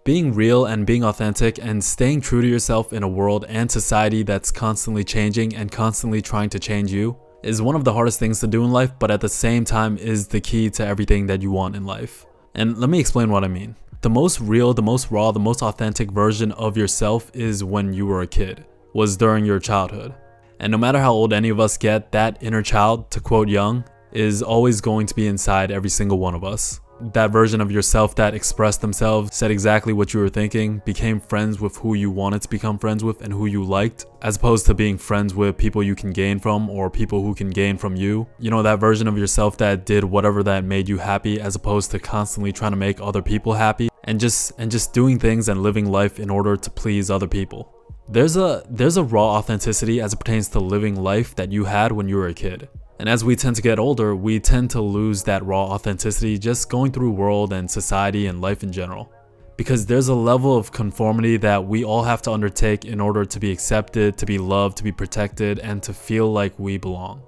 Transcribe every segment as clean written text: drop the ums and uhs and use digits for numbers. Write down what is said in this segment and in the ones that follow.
Being real and being authentic and staying true to yourself in a world and society that's constantly changing and constantly trying to change you is one of the hardest things to do in life, but at the same time is the key to everything that you want in life. And let me explain what I mean. The most real, the most raw, the most authentic version of yourself is when you were a kid, was during your childhood. And no matter how old any of us get, that inner child, to quote Jung, is always going to be inside every single one of us. That version of yourself that expressed themselves, said exactly what you were thinking, became friends with who you wanted to become friends with and who you liked, as opposed to being friends with people you can gain from or people who can gain from you. You know, that version of yourself that did whatever that made you happy, as opposed to constantly trying to make other people happy and just doing things and living life in order to please other people. There's a raw authenticity as it pertains to living life that you had when you were a kid. And as we tend to get older, we tend to lose that raw authenticity just going through world and society and life in general. Because there's a level of conformity that we all have to undertake in order to be accepted, to be loved, to be protected, and to feel like we belong.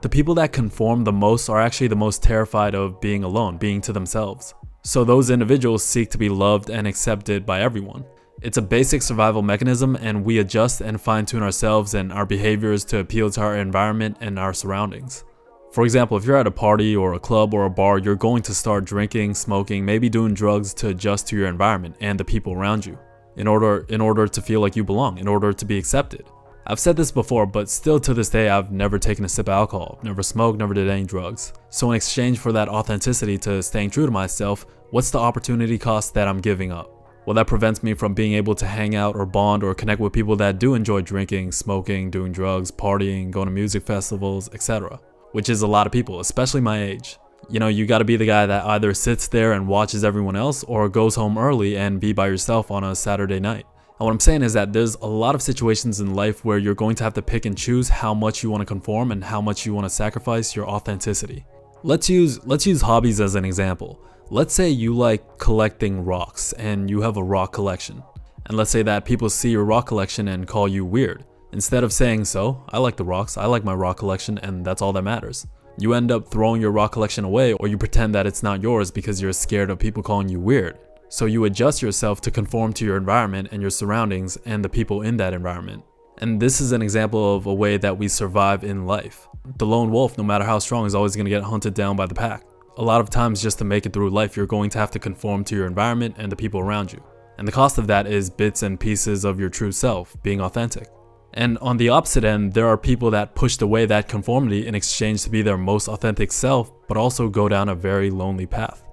The people that conform the most are actually the most terrified of being alone, being to themselves. So those individuals seek to be loved and accepted by everyone. It's a basic survival mechanism, and we adjust and fine-tune ourselves and our behaviors to appeal to our environment and our surroundings. For example, if you're at a party or a club or a bar, you're going to start drinking, smoking, maybe doing drugs to adjust to your environment and the people around you in order to feel like you belong, in order to be accepted. I've said this before, but still to this day, I've never taken a sip of alcohol, never smoked, never did any drugs. So in exchange for that authenticity to staying true to myself, what's the opportunity cost that I'm giving up? Well, that prevents me from being able to hang out or bond or connect with people that do enjoy drinking, smoking, doing drugs, partying, going to music festivals, etc. Which is a lot of people, especially my age. You know, you gotta be the guy that either sits there and watches everyone else or goes home early and be by yourself on a Saturday night. And what I'm saying is that there's a lot of situations in life where you're going to have to pick and choose how much you want to conform and how much you want to sacrifice your authenticity. Let's use hobbies as an example. Let's say you like collecting rocks and you have a rock collection. And let's say that people see your rock collection and call you weird. Instead of saying, so, I like the rocks, I like my rock collection, and that's all that matters. You end up throwing your rock collection away, or you pretend that it's not yours because you're scared of people calling you weird. So you adjust yourself to conform to your environment and your surroundings and the people in that environment. And this is an example of a way that we survive in life. The lone wolf, no matter how strong, is always going to get hunted down by the pack. A lot of times, just to make it through life, you're going to have to conform to your environment and the people around you. And the cost of that is bits and pieces of your true self, being authentic. And on the opposite end, there are people that pushed away that conformity in exchange to be their most authentic self, but also go down a very lonely path.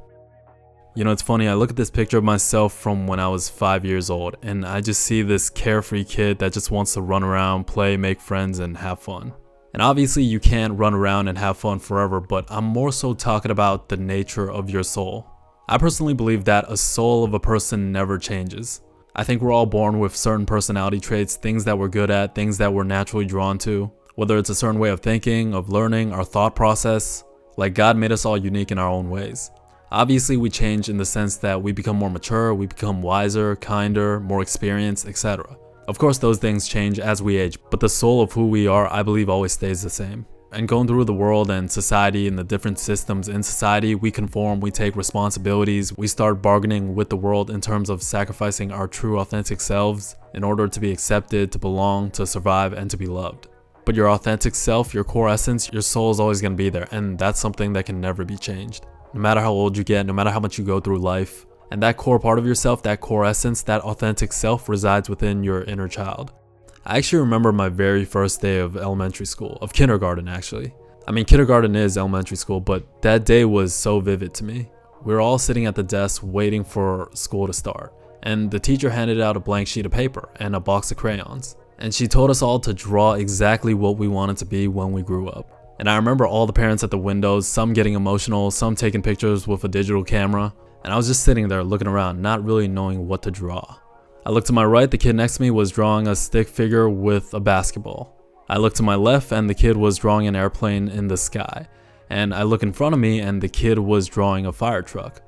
You know, it's funny, I look at this picture of myself from when I was 5 years old, and I just see this carefree kid that just wants to run around, play, make friends, and have fun. And obviously you can't run around and have fun forever, but I'm more so talking about the nature of your soul. I personally believe that a soul of a person never changes. I think we're all born with certain personality traits, things that we're good at, things that we're naturally drawn to. Whether it's a certain way of thinking, of learning, our thought process. Like God made us all unique in our own ways. Obviously we change in the sense that we become more mature, we become wiser, kinder, more experienced, etc. Of course those things change as we age, but the soul of who we are, I believe, always stays the same. And going through the world and society and the different systems in society, we conform, we take responsibilities, we start bargaining with the world in terms of sacrificing our true authentic selves in order to be accepted, to belong, to survive, and to be loved. But your authentic self, your core essence, your soul is always going to be there, and that's something that can never be changed. No matter how old you get, no matter how much you go through life. And that core part of yourself, that core essence, that authentic self resides within your inner child. I actually remember my very first day of elementary school, of kindergarten actually. I mean, kindergarten is elementary school, but that day was so vivid to me. We were all sitting at the desk waiting for school to start. And the teacher handed out a blank sheet of paper and a box of crayons. And she told us all to draw exactly what we wanted to be when we grew up. And I remember all the parents at the windows, some getting emotional, some taking pictures with a digital camera. And I was just sitting there looking around, not really knowing what to draw. I looked to my right, the kid next to me was drawing a stick figure with a basketball. I looked to my left and the kid was drawing an airplane in the sky. And I look in front of me and the kid was drawing a fire truck.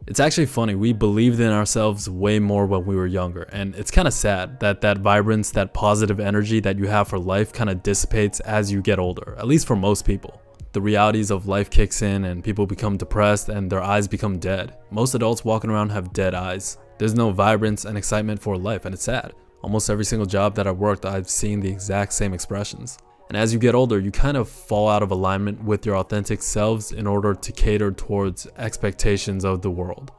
It's actually funny, we believed in ourselves way more when we were younger, and it's kind of sad that that vibrance, that positive energy that you have for life kind of dissipates as you get older, at least for most people. The realities of life kicks in and people become depressed and their eyes become dead. Most adults walking around have dead eyes. There's no vibrance and excitement for life, and it's sad. Almost every single job that I've worked, I've seen the exact same expressions. And as you get older, you kind of fall out of alignment with your authentic selves in order to cater towards expectations of the world.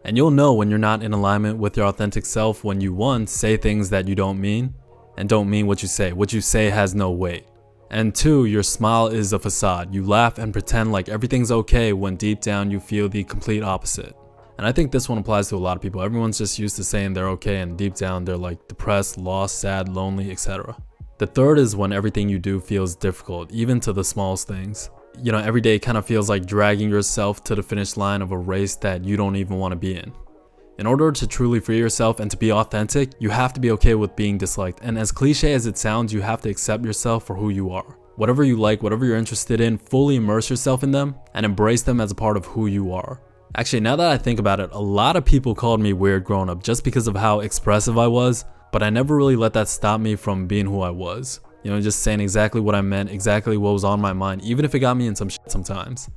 And you'll know when you're not in alignment with your authentic self when you, one, say things that you don't mean, and don't mean what you say. What you say has no weight. And two, your smile is a facade. You laugh and pretend like everything's okay when deep down you feel the complete opposite. And I think this one applies to a lot of people. Everyone's just used to saying they're okay, and deep down they're like depressed, lost, sad, lonely, etc. The third is when everything you do feels difficult, even to the smallest things. You know, every day kind of feels like dragging yourself to the finish line of a race that you don't even want to be in. In order to truly free yourself and to be authentic, you have to be okay with being disliked. And as cliche as it sounds, you have to accept yourself for who you are. Whatever you like, whatever you're interested in, fully immerse yourself in them and embrace them as a part of who you are. Actually, now that I think about it, a lot of people called me weird growing up just because of how expressive I was, but I never really let that stop me from being who I was. You know, just saying exactly what I meant, exactly what was on my mind, even if it got me in some shit sometimes.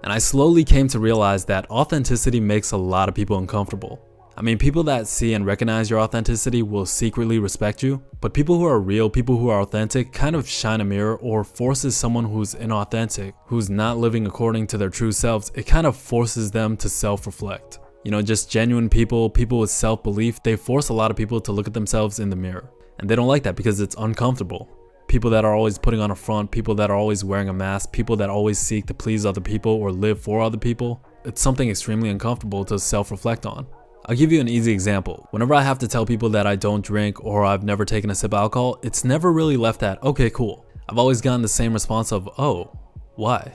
And I slowly came to realize that authenticity makes a lot of people uncomfortable. I mean, people that see and recognize your authenticity will secretly respect you, but people who are real, people who are authentic, kind of shine a mirror or forces someone who's inauthentic, who's not living according to their true selves, it kind of forces them to self-reflect. You know, just genuine people with self-belief, they force a lot of people to look at themselves in the mirror. And they don't like that because it's uncomfortable. People that are always putting on a front, people that are always wearing a mask, people that always seek to please other people or live for other people, it's something extremely uncomfortable to self-reflect on. I'll give you an easy example. Whenever I have to tell people that I don't drink or I've never taken a sip of alcohol, it's never really left at, okay, cool. I've always gotten the same response of, oh, why?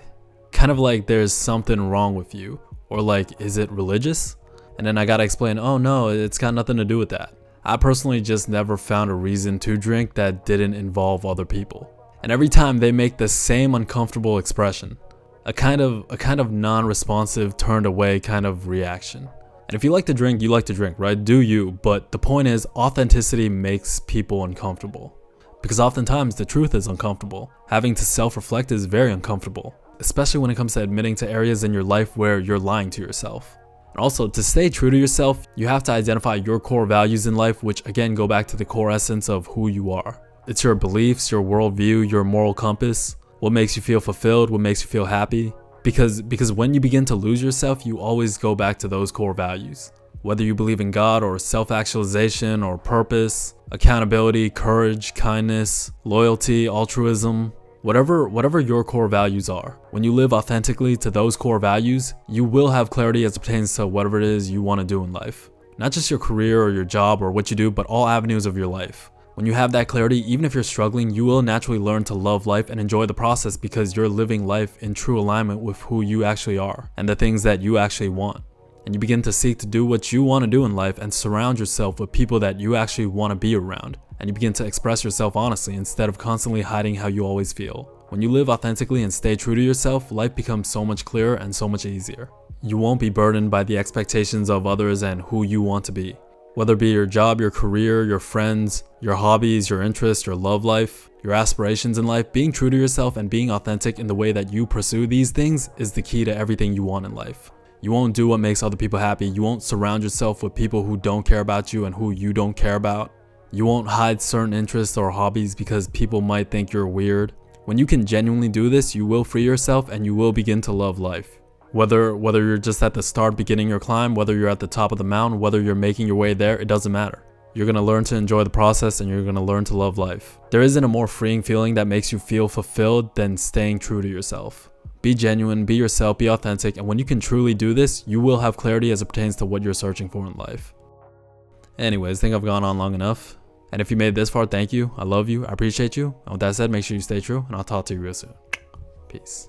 Kind of like there's something wrong with you, or like, is it religious? And then I gotta explain, oh no, it's got nothing to do with that. I personally just never found a reason to drink that didn't involve other people. And every time they make the same uncomfortable expression, a kind of non-responsive, turned away kind of reaction. And if you like to drink, you like to drink, right? Do you, but the point is, authenticity makes people uncomfortable. Because oftentimes the truth is uncomfortable. Having to self-reflect is very uncomfortable, especially when it comes to admitting to areas in your life where you're lying to yourself. And also, to stay true to yourself, you have to identify your core values in life, which again go back to the core essence of who you are. It's your beliefs, your worldview, your moral compass, what makes you feel fulfilled, what makes you feel happy. Because when you begin to lose yourself, you always go back to those core values. Whether you believe in God or self-actualization or purpose, accountability, courage, kindness, loyalty, altruism, whatever your core values are. When you live authentically to those core values, you will have clarity as it pertains to whatever it is you want to do in life. Not just your career or your job or what you do, but all avenues of your life. When you have that clarity, even if you're struggling, you will naturally learn to love life and enjoy the process because you're living life in true alignment with who you actually are and the things that you actually want. And you begin to seek to do what you want to do in life and surround yourself with people that you actually want to be around. And you begin to express yourself honestly instead of constantly hiding how you always feel. When you live authentically and stay true to yourself, life becomes so much clearer and so much easier. You won't be burdened by the expectations of others and who you want to be. Whether it be your job, your career, your friends, your hobbies, your interests, your love life, your aspirations in life, being true to yourself and being authentic in the way that you pursue these things is the key to everything you want in life. You won't do what makes other people happy. You won't surround yourself with people who don't care about you and who you don't care about. You won't hide certain interests or hobbies because people might think you're weird. When you can genuinely do this, you will free yourself and you will begin to love life. Whether you're just at the start beginning your climb, whether you're at the top of the mountain, whether you're making your way there, it doesn't matter. You're going to learn to enjoy the process and you're going to learn to love life. There isn't a more freeing feeling that makes you feel fulfilled than staying true to yourself. Be genuine, be yourself, be authentic, and when you can truly do this, you will have clarity as it pertains to what you're searching for in life. Anyways, I think I've gone on long enough. And if you made it this far, thank you. I love you. I appreciate you. And with that said, make sure you stay true, and I'll talk to you real soon. Peace.